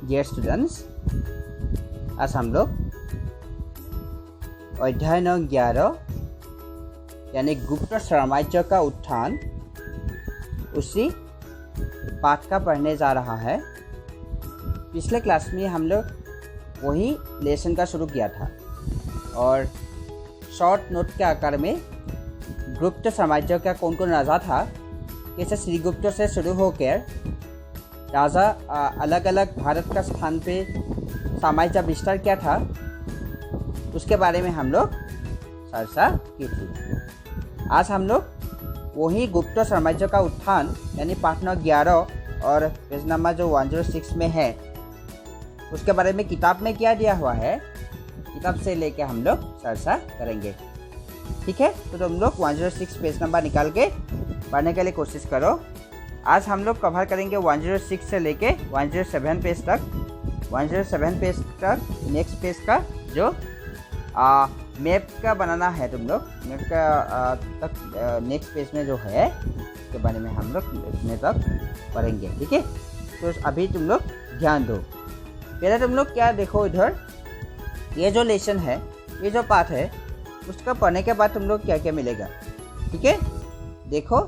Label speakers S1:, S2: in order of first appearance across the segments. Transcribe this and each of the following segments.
S1: Dear students, आज हम लोग अध्याय नंबर 11 यानी गुप्त साम्राज्य का उत्थान उसी पाठ का पढ़ने जा रहा है। पिछले क्लास में हम लोग वही लेसन का शुरू किया था और शॉर्ट नोट के आकार में गुप्त साम्राज्य का कौन कौन राजा था, कैसे श्रीगुप्त से शुरू होकर राजा अलग अलग भारत का स्थान पे साम्राज्य विस्तार किया था, उसके बारे में हम लोग चर्चा की थी। आज हम लोग वही गुप्त साम्राज्य का उत्थान यानी पाठ नंबर 11 और पेज नंबर जो 106 में है उसके बारे में किताब में क्या दिया हुआ है, किताब से लेके हम लोग चर्चा करेंगे। ठीक है, तो तुम लोग 106 पेज नंबर निकाल के पढ़ने के लिए कोशिश करो। आज हम लोग कवर करेंगे 106 से लेके 107 पेज तक। 107 पेज तक नेक्स्ट पेज का जो मैप का बनाना है, तुम लोग मैप का तक नेक्स्ट पेज में जो है उसके बारे में हम लोग इतने तक पढ़ेंगे। ठीक है, तो अभी तुम लोग ध्यान दो। पहले तुम लोग क्या देखो, इधर ये जो लेसन है, ये जो पाठ है, उसका पढ़ने के बाद तुम लोग क्या क्या मिलेगा। ठीक है, देखो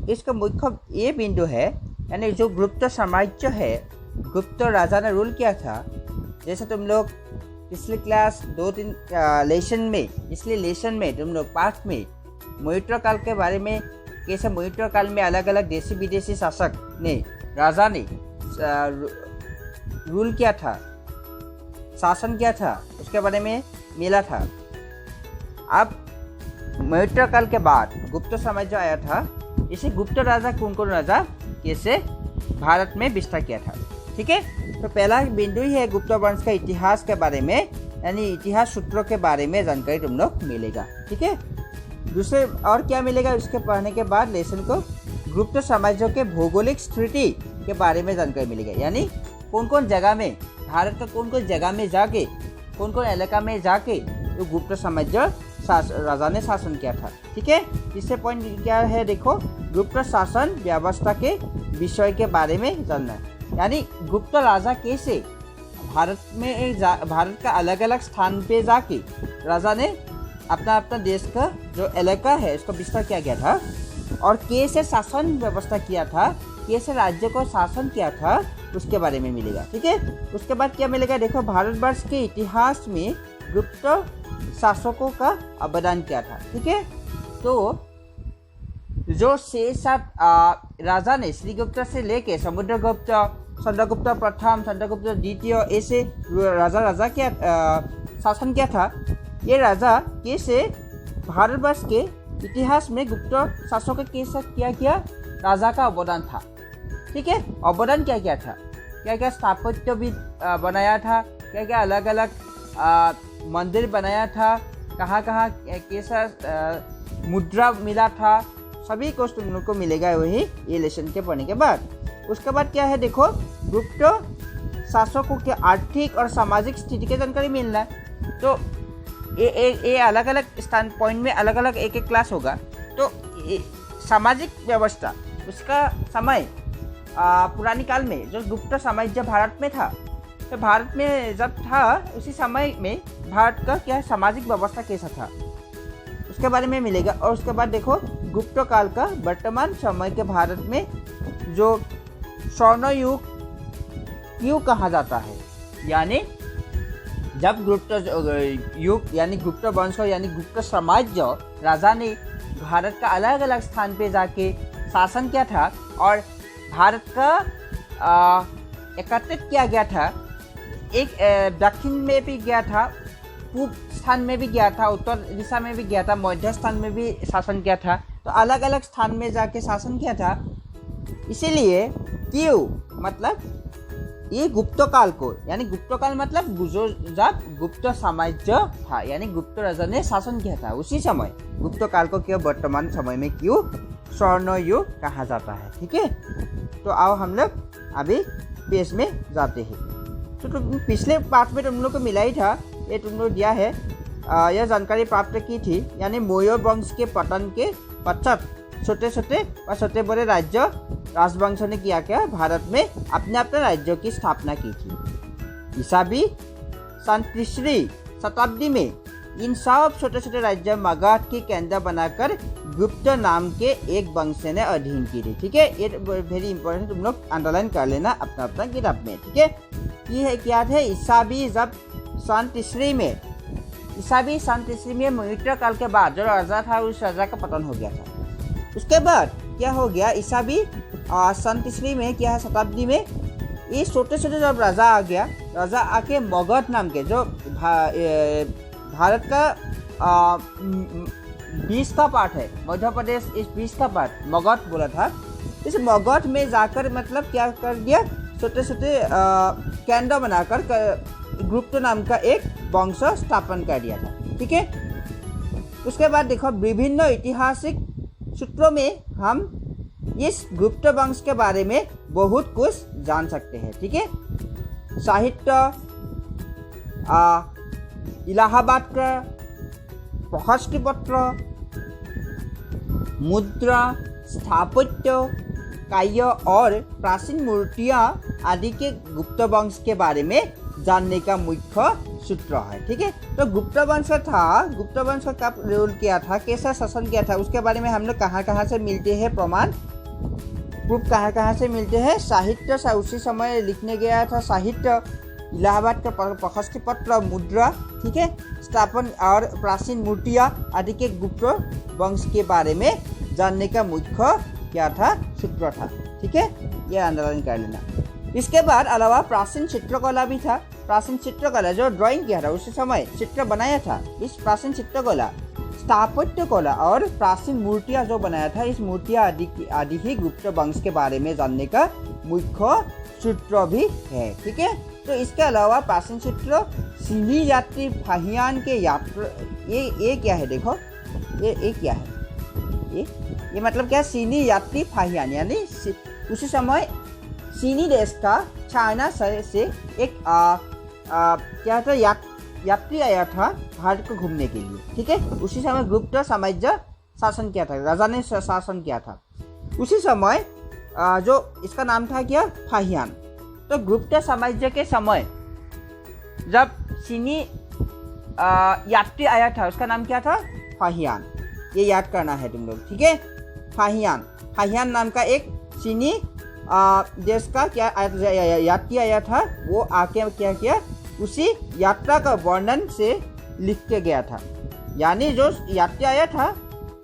S1: इसका मुख्य ये बिंदु है, यानी जो गुप्त साम्राज्य है, गुप्त राजा ने रूल किया था। जैसे तुम लोग पिछले क्लास 2-3 लेसन में, इसलिए लेसन में तुम लोग पाठ में मयूर काल के बारे में, कैसे मयूर काल में अलग अलग देशी विदेशी शासक ने, राजा ने रूल किया था, शासन किया था, उसके बारे में मिला था। अब मयूर काल के बाद गुप्त साम्राज्य आया था। इसे गुप्त राजा कौन कौन राजा कैसे भारत में विस्तार किया था। ठीक है, तो पहला बिंदु ही है गुप्त वंश का इतिहास के बारे में, यानी इतिहास सूत्रों के बारे में जानकारी तुम लोग मिलेगा। ठीक है, दूसरे और क्या मिलेगा उसके पढ़ने के बाद लेसन को, गुप्त साम्राज्य के भौगोलिक स्थिति के बारे में जानकारी मिलेगा, यानी कौन कौन जगह में, भारत का कौन कौन जगह में जाके, कौन कौन इलाका में जाके तो गुप्त साम्राज्य राजा ने शासन किया था। ठीक है, तीसरे पॉइंट क्या है, देखो गुप्त शासन व्यवस्था के विषय के बारे में जानना, यानी गुप्त राजा कैसे भारत का अलग अलग स्थान पे जाके राजा ने अपना देश का जो इलाका है उसको विस्तार किया गया था और कैसे शासन व्यवस्था किया था, कैसे राज्य को शासन किया था, उसके बारे में मिलेगा। ठीक है, उसके बाद क्या मिलेगा, देखो भारतवर्ष के इतिहास में गुप्त शासकों का अवदान किया था। ठीक है, तो जो 6-7 राजा ने श्रीगुप्त से लेके समुद्रगुप्त, चंद्रगुप्त प्रथम, चंद्रगुप्त द्वितीय, ऐसे राजा क्या शासन किया था, ये राजा कैसे भारतवर्ष के इतिहास में गुप्त शासकों का कैसे क्या राजा का अवदान था। ठीक है, अवदान क्या क्या था, क्या क्या स्थापत्य भी बनाया था, क्या क्या अलग अलग मंदिर बनाया था, कहाँ कैसा मुद्रा मिला था, सभी कुछ तुम लोग को मिलेगा वही ये लेसन के पढ़ने के बाद। उसके बाद क्या है, देखो गुप्त शासकों के आर्थिक और सामाजिक स्थिति की जानकारी मिलना है। तो ये अलग अलग स्थान पॉइंट में अलग अलग एक क्लास होगा। तो सामाजिक व्यवस्था, उसका समय पुरानी काल में जो गुप्त साम्राज्य भारत में था, तो भारत में जब था उसी समय में भारत का क्या सामाजिक व्यवस्था कैसा था उसके बारे में मिलेगा। और उसके बाद देखो गुप्त काल का वर्तमान समय के भारत में जो स्वर्ण युग क्यों कहा जाता है, यानी जब गुप्त युग यानी गुप्त वंश यानी गुप्त साम्राज्य राजा ने भारत का अलग अलग स्थान पे जाके शासन किया था और भारत का एकत्रित किया गया था। एक दक्षिण में भी गया था, पूर्व स्थान में भी गया था, उत्तर दिशा में भी गया था, मध्य स्थान में भी शासन किया था। तो अलग अलग स्थान में जाके शासन किया था। इसीलिए क्यों मतलब ये गुप्त काल को, यानी गुप्त काल मतलब जब गुप्त साम्राज्य था, यानी गुप्त राजा ने शासन किया था, उसी समय गुप्त काल को क्यों वर्तमान समय में क्यों स्वर्ण युग कहा जाता है। ठीक है, तो आओ हम लोग अभी पेज में जाते हैं। तो पिछले पाठ में तुम लोग को मिला ही था, ये तुम लोग दिया है, यह जानकारी प्राप्त की थी, यानी मौर्य वंश के पतन के पश्चात छोटे छोटे और छोटे बड़े राज्य राजवंशों ने किया क्या, भारत में अपने अपने राज्यों की स्थापना की थी। ईसावी सन 3वीं शताब्दी में इन सब छोटे छोटे राज्य मगध की केंद्र बनाकर गुप्त नाम के एक वंश ने अधीन की थी। ठीक है, ये वेरी इंपॉर्टेंट, तुम लोग अंडरलाइन कर लेना अपना अपना किताब में। ठीक है, ये है क्या थे, ईसावी जब सन 3वीं में, ईसावी सन 3वीं में मित्र काल के बाद जो राजा था उस राजा का पतन हो गया था। उसके बाद क्या हो गया, ईसावी सन 3वीं में क्या है, शताब्दी में ये छोटे छोटे जब राजा आ गया, राजा आके मगध नाम के जो भारत का 20 का पार्ट है, मध्य प्रदेश इस 20 का पार्ट मगध बोला था। इस मगध में जाकर मतलब क्या कर दिया, छोटे छोटे केंद्र बनाकर गुप्त नाम का एक वंश स्थापन कर दिया था। ठीक है, उसके बाद देखो विभिन्न ऐतिहासिक सूत्रों में हम इस गुप्त वंश के बारे में बहुत कुछ जान सकते हैं। ठीक है, साहित्य, इलाहाबाद का प्रशस्ति पत्र, मुद्रा, स्थापत्य, काव्य और प्राचीन मूर्तियां आदि के गुप्त वंश के बारे में जानने का मुख्य सूत्र है। ठीक है, तो गुप्त वंश था, गुप्त वंश का कब रूल किया था, कैसा शासन किया था, उसके बारे में हम लोग कहाँ से मिलते हैं प्रमाण, प्रूफ कहाँ से मिलते हैं। साहित्य से उसी समय लिखने गया था, साहित्य, इलाहाबाद का प्रशस्ति पत्र, मुद्रा, ठीक है, स्थापन और प्राचीन मूर्तियां आदि के गुप्त वंश के बारे में जानने का मुख्य क्या था, सूत्र था। ठीक है, ये अंडरलाइन कर लेना। इसके बाद अलावा प्राचीन चित्रकला भी था। प्राचीन चित्रकला जो ड्राइंग किया था उसी समय चित्र बनाया था, इस प्राचीन चित्रकला, स्थापत्य कला और प्राचीन मूर्तियां जो बनाया था, इस मूर्तियां आदि ही गुप्त वंश के बारे में जानने का मुख्य सूत्र भी है। ठीक है, तो इसके अलावा प्राचीन चित्र, सीनी यात्री फाहियान के यात्रा, ये क्या है, देखो ये क्या है, ये मतलब क्या, सीनी यात्री फाहियान, यानी उसी समय चीनी देश का चाइना से एक क्या था, यात्री आया था भारत को घूमने के लिए। ठीक है, उसी समय गुप्त साम्राज्य शासन किया था, राजा ने शासन किया था उसी समय, जो इसका नाम था क्या, फाहियान। तो गुप्त साम्राज्य के समय जब चीनी यात्री आया था उसका नाम क्या था, फाहियान, ये याद करना है तुम लोग। ठीक है, फाहियान नाम का एक चीनी देश का क्या यात्री आया था, वो आके क्या किया, उसी यात्रा का वर्णन से लिख के गया था। यानी जो यात्री आया था,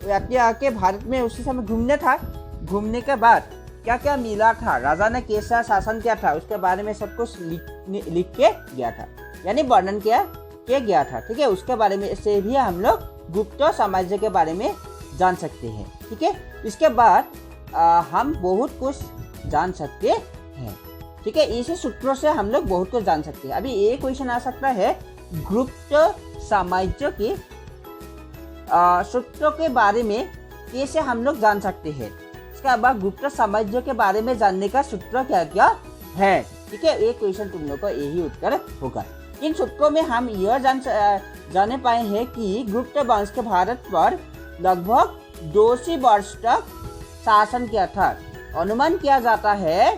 S1: वो यात्री आके भारत में उसी समय घूमने था, घूमने के बाद क्या क्या मिला था, राजा ने कैसा शासन किया था, उसके बारे में सब कुछ लिख के गया था, यानी वर्णन किया गया था। ठीक है, उसके बारे में से भी हम लोग गुप्त साम्राज्य के बारे में जान सकते हैं। ठीक है, इसके बाद हम बहुत कुछ जान सकते हैं। ठीक है, इसी सूत्रों से हम लोग बहुत कुछ जान सकते हैं। अभी एक क्वेश्चन आ सकता है, गुप्त साम्राज्य के सूत्रों के बारे में कैसे हम लोग जान सकते हैं, इसके बाद गुप्त साम्राज्य के बारे में जानने का सूत्र क्या क्या है। ठीक है, एक क्वेश्चन तुम लोग का यही उत्तर होगा। इन सूत्रों में हम यह जाने पाए हैं कि गुप्त वंश के भारत पर लगभग 200 वर्ष तक शासन किया था। अनुमान किया जाता है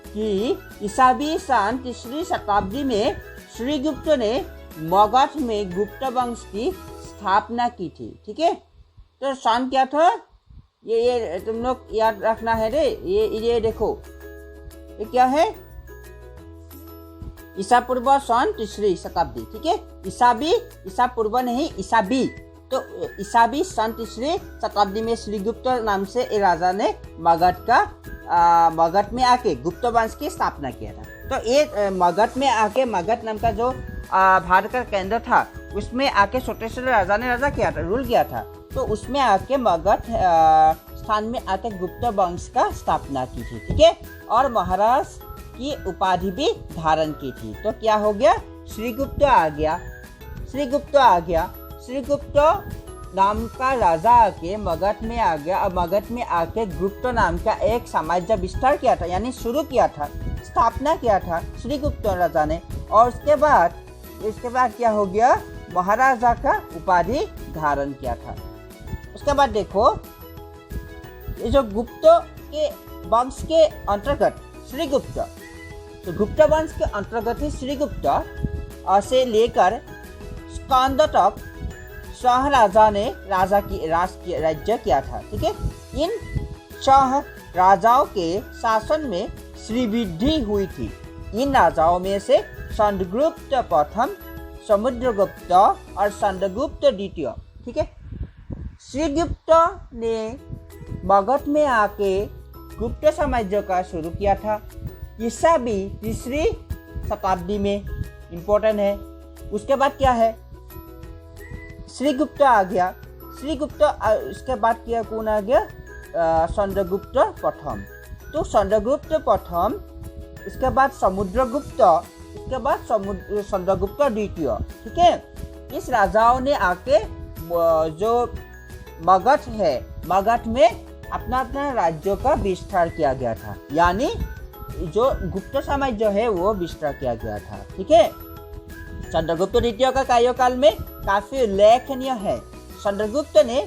S1: कि ईसावी सन 3वीं शताब्दी में श्रीगुप्त ने मगध में गुप्त वंश की स्थापना की थी। ठीक है, तो सन क्या था, ये तुम लोग याद रखना है रे, ये देखो, ये क्या है, ईसा पूर्व सन 3वीं शताब्दी। ठीक है, ईसा पूर्व नहीं, ईसावी, तो ईसावी सन 3वीं शताब्दी में श्रीगुप्त नाम से एक राजा ने मगध में आके गुप्त वंश की स्थापना किया था। तो ये मगध में आके, मगध नाम का जो भारत का केंद्र था, उसमें आके छोटे छोटे राजा ने किया था, रूल किया था। तो उसमें आके मगध स्थान में आके गुप्त वंश का स्थापना की थी। ठीक है, और महाराज की उपाधि भी धारण की थी। तो क्या हो गया, श्रीगुप्त आ गया, श्रीगुप्त नाम का राजा आके मगध में आ गया, और मगध में आके गुप्त नाम का एक साम्राज्य विस्तार किया था, यानी शुरू किया था, स्थापना किया था श्रीगुप्त राजा ने। और उसके बाद क्या हो गया, महाराजा का उपाधि धारण किया था। उसके बाद देखो, ये जो गुप्त के वंश के अंतर्गत श्रीगुप्त, तो गुप्त वंश के अंतर्गत ही श्रीगुप्त से लेकर स्कंद तक शाह राजा ने राज्य किया था। ठीक है, इन शाह राजाओं के शासन में श्रीवृद्धि हुई थी। इन राजाओं में से चंद्रगुप्त प्रथम, समुद्रगुप्त और चंद्रगुप्त द्वितीय। ठीक है, श्रीगुप्त ने मगध में आके गुप्त साम्राज्य का शुरू किया था। ईसा भी 3री शताब्दी में, इम्पोर्टेंट है। उसके बाद क्या है, श्रीगुप्त आ गया। श्रीगुप्त इसके बाद क्या कौन आ गया, चंद्रगुप्त प्रथम। तो चंद्रगुप्त प्रथम, इसके बाद समुद्रगुप्त, इसके बाद चंद्रगुप्त द्वितीय। ठीक है, इस राजाओं ने आके जो मगध है, मगध में अपना अपना राज्यों का विस्तार किया गया था, यानी जो गुप्त साम्राज्य है वो विस्तार किया गया था। ठीक है, चंद्रगुप्त द्वितीय का कार्यकाल में काफी उल्लेखनीय है। चंद्रगुप्त के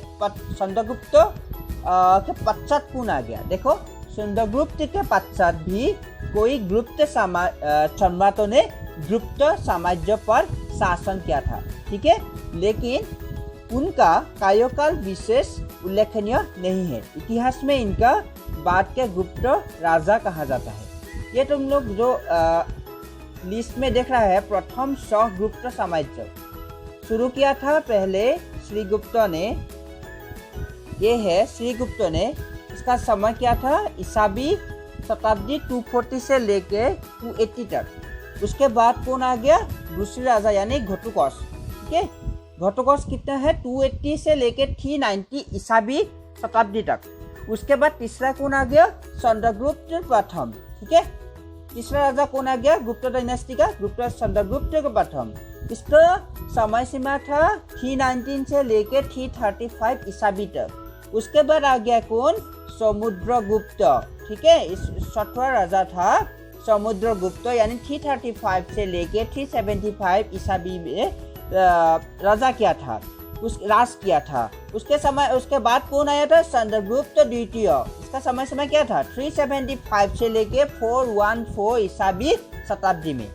S1: पश्चात कौन आ गया, देखो चंद्रगुप्त के पश्चात भी कोई गुप्त सम्राटों ने गुप्त साम्राज्य पर शासन किया था। ठीक है, लेकिन उनका कार्यकाल विशेष उल्लेखनीय नहीं है। इतिहास में इनका बाद के गुप्त राजा कहा जाता है। ये तुम लोग जो लिस्ट में देख रहा है, प्रथम गुप्त साम्राज्य शुरू किया था पहले श्रीगुप्त ने। ये है श्रीगुप्त ने, इसका समय क्या था, ईसावी शताब्दी 240 से लेके 280 तक। उसके बाद कौन आ गया, दूसरी राजा यानी घटोत्कच। ठीक है, घटोत्कच कितना है, 280 से लेके 390 ईसावी शताब्दी तक। उसके बाद तीसरा कौन आ गया, चंद्रगुप्त प्रथम। ठीक है, तीसरा राजा कौन आ गया, गुप्त डायनेस्टी का गुप्त चंद्रगुप्त प्रथम। इसका समय सीमा था 319 से लेके 335 ईसावी तक। उसके बाद आ गया कौन, समुद्रगुप्त। ठीक है, इस 6वां राजा था समुद्रगुप्त, यानी 335 से लेके 375 ईसावी में राजा किया था, राज किया था। उसके बाद कौन आया था, चंद्रगुप्त द्वितीय। इसका समय क्या था, 375 से लेके 414 ईसावी शताब्दी में।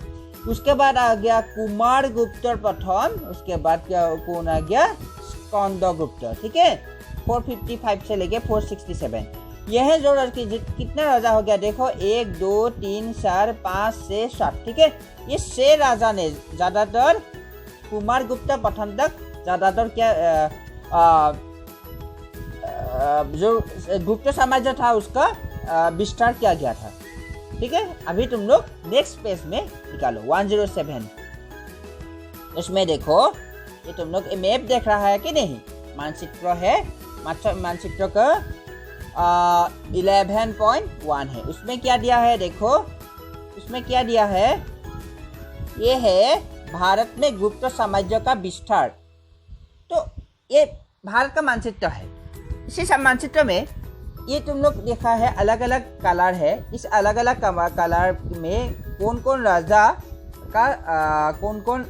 S1: उसके बाद आ गया कुमारगुप्त प्रथम। उसके बाद क्या कौन आ गया, स्कंदगुप्त। ठीक है, 455 से लेके 467। यह जो कितना राजा हो गया, देखो 1 2 3 4 5 6 7। ठीक है, ये 6 राजा ने ज्यादातर कुमारगुप्त प्रथम तक ज्यादातर क्या जो गुप्त साम्राज्य था उसका विस्तार किया गया था। ठीक है, अभी तुम लोग नेक्स्ट पेज में निकालो 107। उसमें देखो, ये तुम लोग मैप देख रहा है कि नहीं, मानचित्र है, मानचित्र का 11.1 है। उसमें क्या दिया है, देखो उसमें क्या दिया है, ये है भारत में गुप्त साम्राज्य का विस्तार। तो ये भारत का मानचित्र है। इसी मानचित्र में ये तुम लोग देखा है अलग अलग कलर है। इस अलग अलग कलर में कौन कौन राजा का कौन कौन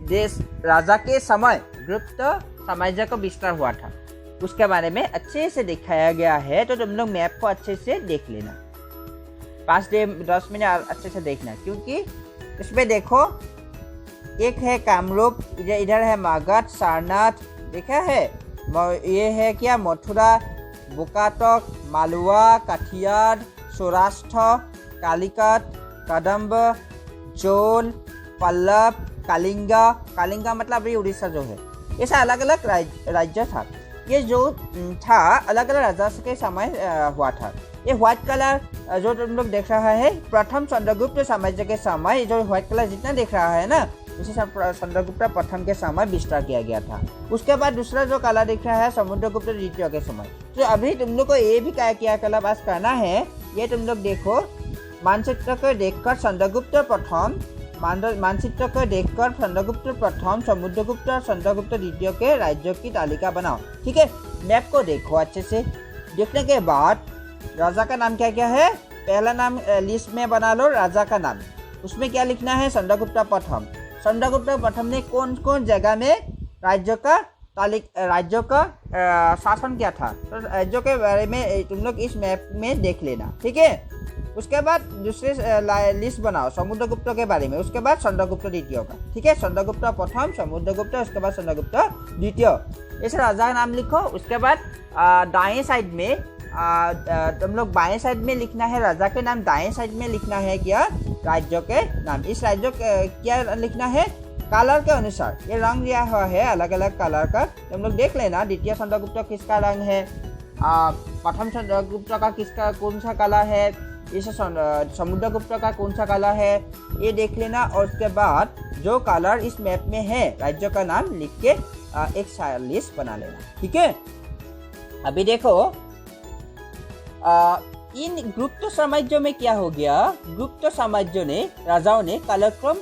S1: देश राजा के समय गुप्त साम्राज्य का विस्तार हुआ था, उसके बारे में अच्छे से दिखाया गया है। तो तुम लोग मैप को अच्छे से देख लेना, 5-10 मिनट अच्छे से देखना, क्योंकि इसमें देखो एक है कामरूप, इधर है मगध, सारनाथ, देखा है, ये है क्या, मथुरा, बोकाटक, मालवा, कटियार, सौराष्ट्र, कालिकट, कदम्ब, चोल, पल्लव, कलिंगा मतलब ये उड़ीसा जो है। ऐसा अलग अलग राज्य था। ये जो था अलग अलग राजा के समय हुआ था। ये व्हाइट कलर जो तुम लोग देख रहा है, प्रथम चंद्रगुप्त साम्राज्य के समय, जो व्हाइट कलर जितना देख रहा है ना, उसी चंद्रगुप्त प्रथम के समय विस्तार किया गया था। उसके बाद दूसरा जो कला दिख रहा है, समुद्रगुप्त द्वितीय के समय। तो अभी तुम लोग को ये भी क्या कलाबाज करना है, ये तुम लोग देखो, मानचित्र को देखकर चंद्रगुप्त प्रथम, मानचित्र को देखकर चंद्रगुप्त प्रथम, समुद्रगुप्त और चंद्रगुप्त द्वितीय के राज्यों की तालिका बनाओ। ठीक है, मैप को देखो अच्छे से। देखने के बाद राजा का नाम क्या क्या है, पहला नाम लिस्ट में बना लो, राजा का नाम। उसमें क्या लिखना है, चंद्रगुप्त प्रथम। चंद्रगुप्त प्रथम ने कौन कौन जगह में राज्य का राज्यों का शासन क्या था। तो राज्यों के बारे में तुम लोग इस मैप में देख लेना, ठीक है। उसके बाद दूसरे लिस्ट बनाओ समुद्रगुप्त के बारे में, उसके बाद चंद्रगुप्त द्वितीय का, ठीक है। चंद्रगुप्त प्रथम, समुद्रगुप्त, उसके बाद चंद्रगुप्त द्वितीय, इस राजा का नाम लिखो। उसके बाद दाएं साइड में तुम लोग बाएं साइड में लिखना है राजा के नाम, दाएं साइड में लिखना है क्या, राज्यों के नाम। इस राज्यों क्या लिखना है, कलर के अनुसार ये रंग दिया हुआ है, अलग अलग कलर का। तुम लोग देख लेना द्वितीय चंद्रगुप्त किसका रंग है, प्रथम चंद्रगुप्त का किसका कौन सा कलर है, इस समुद्रगुप्त का कौन सा कलर है, ये देख लेना। और उसके बाद जो कलर इस मैप में है राज्यों का नाम लिख के एक लिस्ट बना लेना, ठीक है। अभी देखो इन गुप्त साम्राज्यों में क्या हो गया, गुप्त साम्राज्यों ने राजाओं ने कालक्रम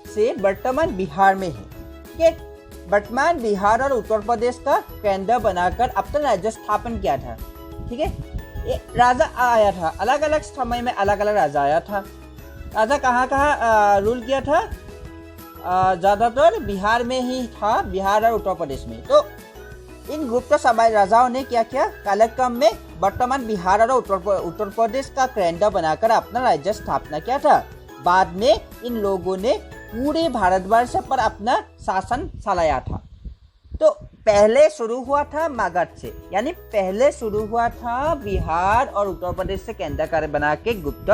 S1: से वर्तमान बिहार में है, ठीक है। वर्तमान बिहार और उत्तर प्रदेश का केंद्र बनाकर अपना राज्य स्थापन किया था, ठीक है। ये राजा आया था, अलग अलग समय में अलग अलग राजा आया था। राजा कहाँ कहाँ रूल किया था, ज़्यादातर बिहार में ही था, बिहार और उत्तर प्रदेश में। तो इन गुप्त साम्राज्य राजाओं ने क्या किया, कालक्रम में वर्तमान बिहार और उत्तर प्रदेश का केंद्र बनाकर अपना राज्य स्थापना किया था। बाद में इन लोगों ने पूरे भारतवर्ष पर अपना शासन चलाया था। तो पहले शुरू हुआ था मगध से, यानी पहले शुरू हुआ था बिहार और उत्तर प्रदेश से केंद्र कर बना के गुप्त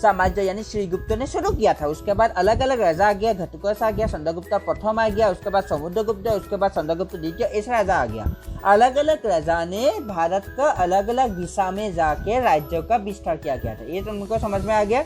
S1: साम्राज्य यानी श्रीगुप्त ने शुरू किया था। उसके बाद अलग अलग राजा आ गया, घटोत्कच आ गया, चंद्रगुप्त प्रथम आ गया, उसके बाद समुद्रगुप्त, उसके बाद चंद्रगुप्त द्वितीय, ऐसा राजा आ गया। अलग अलग राजा ने भारत का अलग अलग दिशा में जाके राज्यों का विस्तार किया गया था। ये तुमको समझ में आ गया।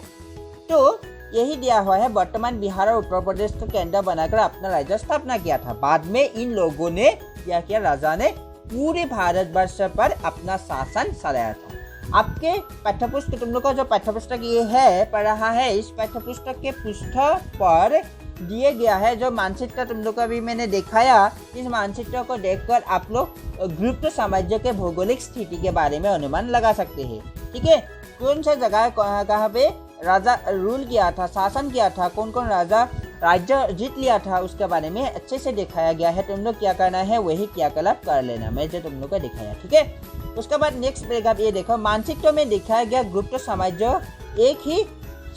S1: तो यही दिया हुआ है, वर्तमान बिहार और उत्तर प्रदेश का केंद्र बनाकर अपना राज्य स्थापना किया था। बाद में इन लोगों ने क्या किया, राजा ने पूरे भारतवर्ष पर अपना शासन चलाया था। आपके पाठ्यपुस्तक, तुम लोग का जो पाठ्यपुस्तक ये है पढ़ रहा है, इस पाठ्यपुस्तक के पृष्ठ पर दिए गया है जो मानचित्र तुम लोग को अभी मैंने दिखाया। इस मानचित्र को देखकर आप लोग गुप्त साम्राज्य के भौगोलिक स्थिति के बारे में अनुमान लगा सकते हैं, ठीक है। कौन सा जगह कहाँ पे राजा रूल किया था, शासन किया था, कौन कौन राजा राज्य जीत लिया था, उसके बारे में अच्छे से दिखाया गया है। तुम लोग क्या करना है, वही क्रियाकलाप कर लेना, मैं जो तुम लोग को दिखाया, ठीक है। उसके बाद नेक्स्ट पैराग्राफ ये देखो, मानचित्र में दिखाया गया गुप्त साम्राज्य एक ही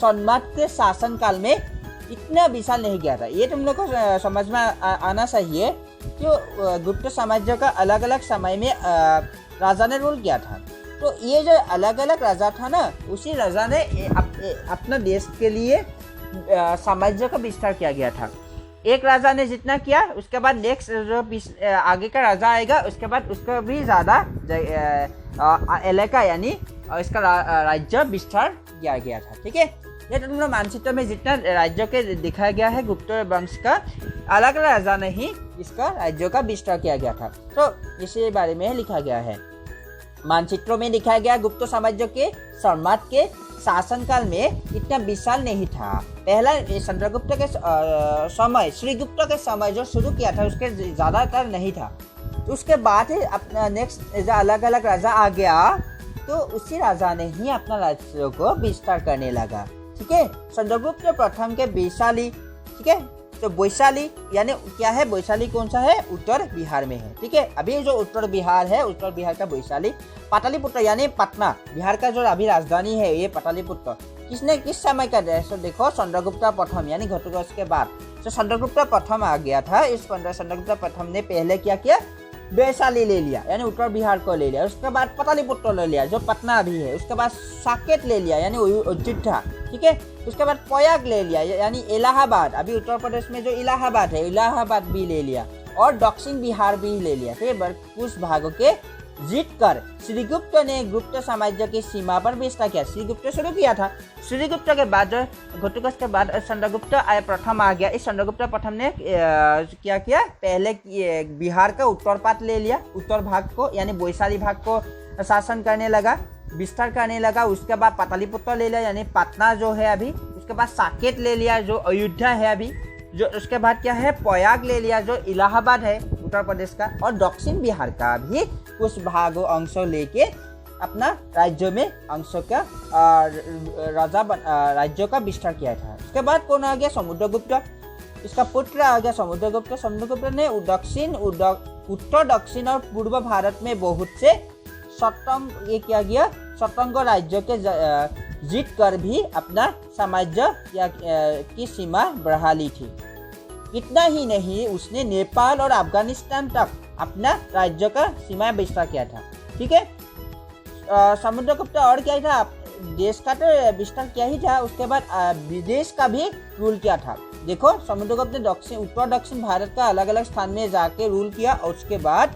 S1: सम्राट के शासन काल में इतना विशाल नहीं गया था। ये तुम लोग को समझ में आना चाहिए कि गुप्त साम्राज्य का अलग अलग समय में राजा ने रूल किया था। तो ये जो अलग अलग राजा था ना, उसी राजा ने अपना देश के लिए साम्राज्य का विस्तार किया गया था। एक राजा ने जितना किया, उसके बाद नेक्स्ट जो आगे का राजा आएगा, उसके बाद उसको भी ज़्यादा इलाका यानी इसका राज्य विस्तार किया गया था, ठीक है। ये तुम लोग मानचित्र में जितना राज्यों के दिखाया गया है गुप्त वंश का, अलग अलग राजा ने ही इसका राज्यों का विस्तार किया गया था। तो इसी बारे में लिखा गया है। मानचित्रों में दिखाया गया गुप्त साम्राज्य के सम्राट के शासनकाल में इतना विशाल नहीं था। पहला चंद्रगुप्त के समय, श्रीगुप्त के समय जो शुरू किया था उसके ज़्यादातर नहीं था। उसके बाद ही अपना नेक्स्ट अलग अलग राजा आ गया, तो उसी राजा ने ही अपना राज्य को विस्तार करने लगा, ठीक है। चंद्रगुप्त प्रथम के वैशाली, ठीक है। तो वैशाली यानी क्या है, वैशाली कौन सा है, उत्तर बिहार में है, ठीक है। अभी जो उत्तर बिहार है, उत्तर बिहार का वैशाली। पाटलिपुत्र यानी पटना, बिहार का जो अभी राजधानी है ये पाटलिपुत्र। किसने किस समय का है, देखो चंद्रगुप्त प्रथम यानी घटोत्कच के बाद तो चंद्रगुप्त प्रथम आ गया था। इस चंद्रगुप्त प्रथम ने पहले क्या किया, वैशाली ले लिया यानी उत्तर बिहार को ले लिया। उसके बाद पाटलिपुत्र ले लिया जो पटना अभी है। उसके बाद साकेत ले लिया यानी अयोध्या, ठीक है। उसके बाद प्रयाग ले लिया यानी इलाहाबाद, अभी उत्तर प्रदेश में जो इलाहाबाद है, इलाहाबाद भी ले लिया। और दक्षिण बिहार भी ले लिया। फिर कुछ भागों के जीतकर श्रीगुप्त ने गुप्त साम्राज्य की सीमा पर विस्तार किया। श्रीगुप्त शुरू किया था। श्रीगुप्त के बाद घटोत्कच के बाद चंद्रगुप्त प्रथम आ गया। इस चंद्रगुप्त प्रथम ने क्या किया, पहले बिहार का उत्तर पार्ट ले लिया, उत्तर भाग को यानी वैशाली भाग को शासन करने लगा, विस्तार करने लगा। उसके बाद पाटलिपुत्र ले लिया यानी पटना जो है अभी। उसके बाद साकेत ले लिया जो अयोध्या है अभी। जो उसके बाद क्या है, प्रयाग ले लिया जो इलाहाबाद है उत्तर प्रदेश का। और दक्षिण बिहार का भी कुछ भागों अंशों लेके अपना राज्यों में अंशों का राज्यों का विस्तार किया था। उसके बाद कौन आ गया, समुद्रगुप्त। इसका पुत्र आ गया समुद्रगुप्त। समुद्रगुप्त ने दक्षिण उत्तर दक्षिण और पूर्व भारत में बहुत से स्वतंत्र ये किया गया, स्वतंत्र राज्यों के जीत कर भी अपना साम्राज्य की सीमा बढ़ा ली थी। इतना ही नहीं, उसने नेपाल और अफगानिस्तान तक अपना राज्य का सीमा विस्तार किया था। ठीक है, समुद्रगुप्त और क्या था, देश का तो विस्तार किया ही था, उसके बाद विदेश का भी रूल किया था। देखो, समुद्रगुप्त ने उत्तर दक्षिण भारत का अलग अलग स्थान में जाके रूल किया, और उसके बाद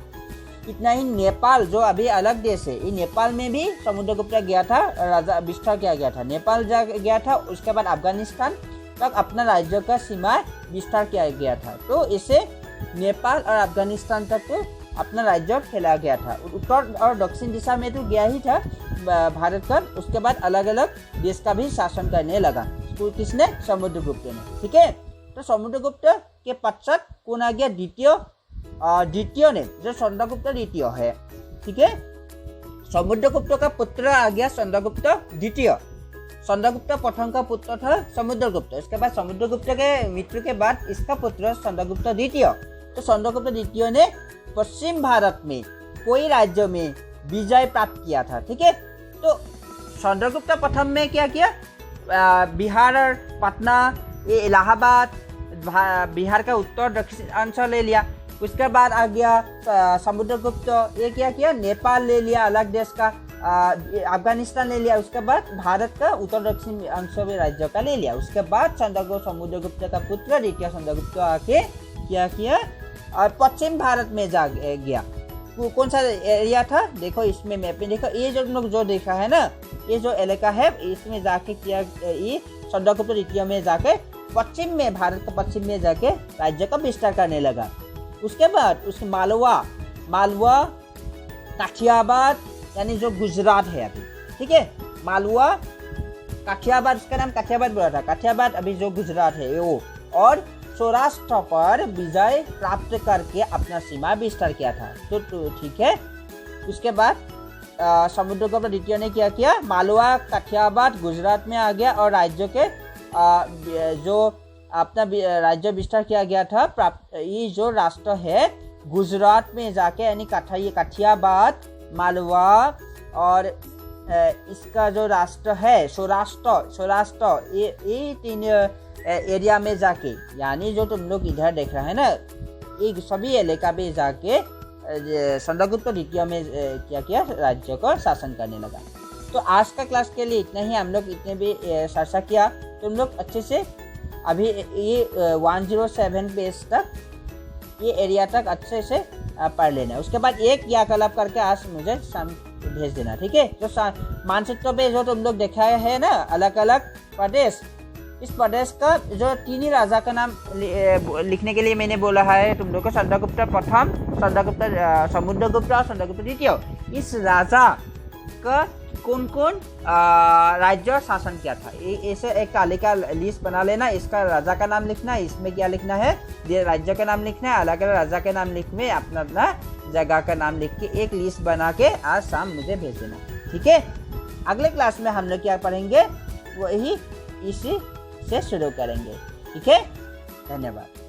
S1: इतना ही नेपाल जो अभी अलग देश है, ये नेपाल में भी समुद्रगुप्त गया था, राजा विस्तार किया गया था, नेपाल जा गया था। उसके बाद अफगानिस्तान तक अपना राज्य का सीमा विस्तार किया गया था। तो इसे नेपाल और अफगानिस्तान तक तो अपना राज्य फैला गया था। उत्तर और दक्षिण दिशा में तो गया ही था भारत का। उसके बाद अलग अलग देश का भी शासन करने लगा। तो किसने? समुद्रगुप्त ने। ठीक है, तो समुद्रगुप्त के पश्चात कौन आ गया? द्वितीय ने, जो चंद्रगुप्त द्वितीय है। ठीक है, समुद्रगुप्त का पुत्र आ गया चंद्रगुप्त द्वितीय। चंद्रगुप्त प्रथम का पुत्र था समुद्रगुप्त। इसके बाद समुद्रगुप्त के मृत्यु के बाद इसका पुत्र चंद्रगुप्त द्वितीय। तो चंद्रगुप्त द्वितीय ने पश्चिम भारत में कोई राज्य में विजय प्राप्त किया था। ठीक है, तो चंद्रगुप्त प्रथम में क्या किया? बिहार और पटना, ये इलाहाबाद, बिहार का उत्तर दक्षिण अंचल ले लिया। उसके बाद आ गया समुद्रगुप्त, ये क्या किया? नेपाल ले लिया, अलग देश का, अफगानिस्तान ले लिया। उसके बाद भारत का उत्तर दक्षिण अंश में राज्य का ले लिया। उसके बाद समुद्रगुप्त का पुत्र द्वितीय चंद्रगुप्त आके क्या किया? और पश्चिम भारत में जा गया। कौन सा एरिया था? देखो इसमें मैप में देखो, ये जो लोग जो देखा है ना, ये जो इलाका है, इसमें जाके किया, ये चंद्रगुप्त द्वितीय में जाके पश्चिम में, भारत के पश्चिम में जाके राज्य का विस्तार करने लगा। उसके बाद उसके मालवा, काठियावाड़, यानी जो गुजरात है अभी। ठीक है, मालवा, काठियावाड़, उसका नाम काठियावाड़ बोला था, काठियावाड़ अभी जो गुजरात है वो, और सौराष्ट्र पर विजय प्राप्त करके अपना सीमा विस्तार किया था। तो ठीक है, उसके बाद समुद्रगुप्त द्वितीय ने क्या किया? मालवा, काठियावाड़, गुजरात में आ गया, और राज्य के जो अपना राज्य विस्तार किया गया था, ये जो राष्ट्र है गुजरात में जाके, यानी काठियावाड़, मालवा और इसका जो राष्ट्र है सौराष्ट्र, ये तीन एरिया में जाके, यानी जो तुम लोग इधर देख रहे हैं ना, ये सभी इलाका में जाके चंद्रगुप्त द्वितीय में क्या किया? राज्य को शासन करने लगा। तो आज का क्लास के लिए इतना ही, हम लोग इतने भी चर्चा किया। तुम लोग अच्छे से अभी ये 107 पेज तक, ये एरिया तक अच्छे से पढ़ लेना। उसके बाद एक क्रियाकलाप करके आज मुझे भेज देना। ठीक है, तो मानचित्र पे जो तुम लोग देखा है ना, अलग अलग प्रदेश, इस प्रदेश का जो तीन ही राजा का नाम लिखने के लिए मैंने बोला है तुम लोग को, चंद्रगुप्त प्रथम, समुद्रगुप्त और चंद्रगुप्त द्वितीय। इस राजा का कौन कौन राज्य शासन किया था, ऐसे एक तालिका लिस्ट बना लेना। इसका राजा का नाम लिखना है, इसमें क्या लिखना है? राज्य का नाम लिखना है, अलग अलग राजा के नाम लिख में अपना अपना जगह का नाम लिख के एक लिस्ट बना के आज शाम मुझे भेज देना। ठीक है, अगले क्लास में हम लोग क्या पढ़ेंगे, वही इसी से शुरू करेंगे। ठीक है, धन्यवाद।